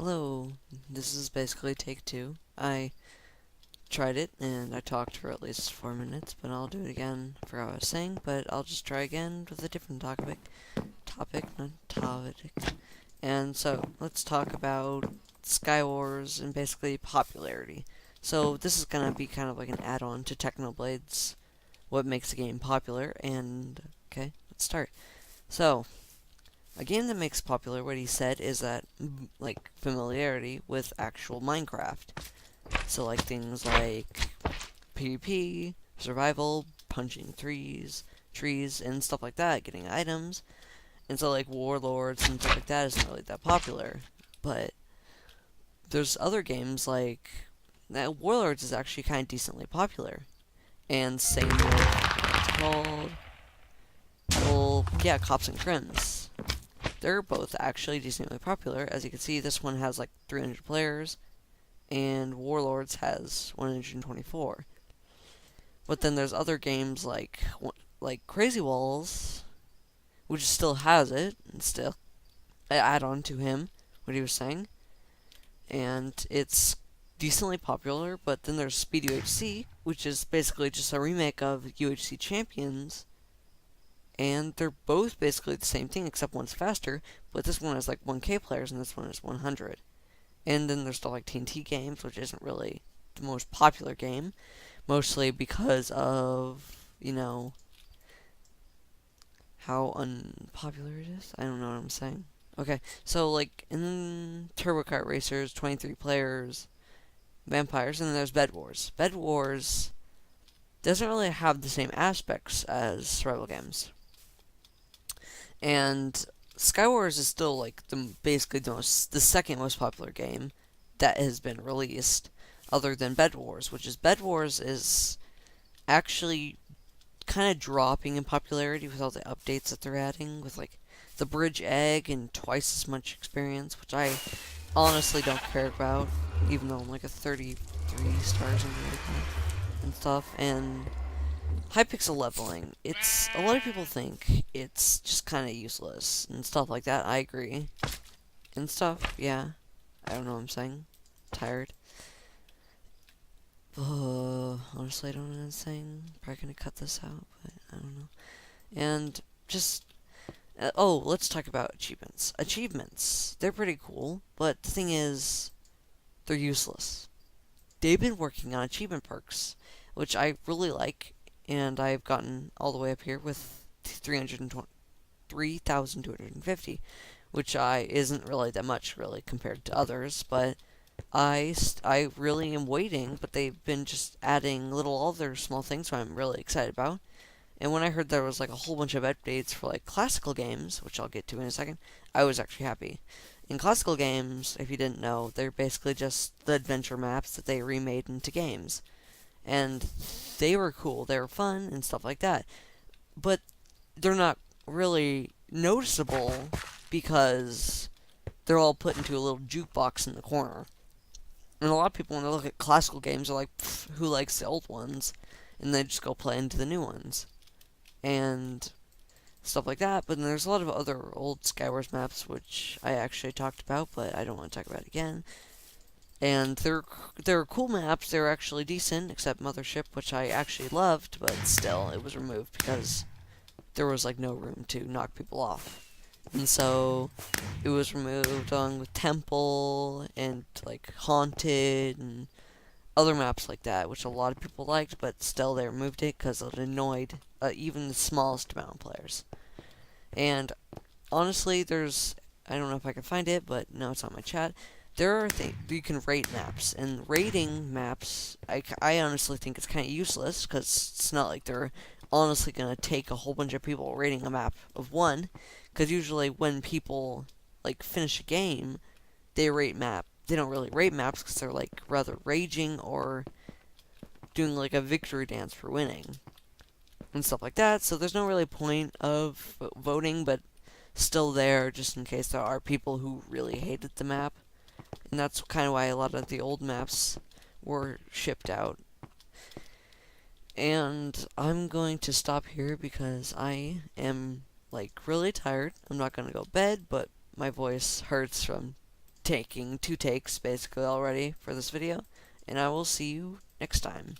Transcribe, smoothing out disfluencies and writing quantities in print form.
Hello, this is basically take two. I tried it and I talked for at least 4 minutes, but I'll do it again. I forgot what I was saying, but I'll just try again with a different topic. And so, let's talk about Sky Wars and basically popularity. So, this is gonna be kind of like an add-on to Technoblades, what makes a game popular, and okay, let's start. So, a game that makes popular, what he said, is that, like, familiarity with actual Minecraft. So, like, things like PvP, survival, punching trees, and stuff like that, getting items. And so, like, warlords and stuff like that isn't really that popular. But there's other games like Warlords is actually kind of decently popular. And same with what's it called? Well, yeah, Cops and Crims. They're both actually decently popular. As you can see, this one has like 300 players, and Warlords has 124. But then there's other games like Crazy Walls, which still has it, and still I add on to him what he was saying, and it's decently popular. But then there's Speed UHC, which is basically just a remake of UHC Champions, and they're both basically the same thing, except one's faster, but this one has like 1K players and this one is 100. And then there's stuff like TNT Games, which isn't really the most popular game, mostly because of, how unpopular it is. I don't know what I'm saying. Okay, so like in Turbo Kart Racers, 23 players, Vampires, and then there's Bed Wars. Bed Wars doesn't really have the same aspects as survival games. And Skywars is still like basically the second most popular game that has been released, other than Bed Wars, which is Bed Wars is actually kind of dropping in popularity with all the updates that they're adding, with like the bridge egg and twice as much experience, which I honestly don't care about, even though I'm like a 33 stars and stuff. And hypixel leveling, it's a lot of people think it's just kind of useless and stuff like that. I agree and stuff. Yeah, I don't know what I'm saying. Tired. Honestly, I don't know what I'm saying. Probably gonna cut this out, but I don't know. And just let's talk about achievements. Achievements, they're pretty cool, but the thing is, they're useless. They've been working on achievement perks, which I really like, and I've gotten all the way up here with 3,250, which isn't really that much really compared to others, but I really am waiting. But they've been just adding little other small things, so I'm really excited about. And when I heard there was like a whole bunch of updates for like classical games, which I'll get to in a second, I was actually happy. In classical games, if you didn't know, they're basically just the adventure maps that they remade into games. And they were cool, they were fun, and stuff like that. But they're not really noticeable because they're all put into a little jukebox in the corner. And a lot of people, when they look at classical games, are like, who likes the old ones? And they just go play into the new ones. And stuff like that. But then there's a lot of other old Skywars maps, which I actually talked about, but I don't want to talk about it again. And they're cool maps. They're actually decent, except Mothership, which I actually loved, but still, it was removed because there was like no room to knock people off. And so it was removed along with Temple and like Haunted and other maps like that, which a lot of people liked, but still they removed it because it annoyed even the smallest amount of players. And honestly, I don't know if I can find it, but no, it's on my chat. There are things you can rate maps, and rating maps, I honestly think it's kind of useless because it's not like they're honestly gonna take a whole bunch of people rating a map of one. Because usually when people like finish a game, they don't really rate maps because they're like rather raging or doing like a victory dance for winning and stuff like that. So there's no really point of voting, but still there just in case there are people who really hated the map. And that's kind of why a lot of the old maps were shipped out. And I'm going to stop here because I am like really tired. I'm not going to go to bed, but my voice hurts from taking 2 takes basically already for this video, and I will see you next time.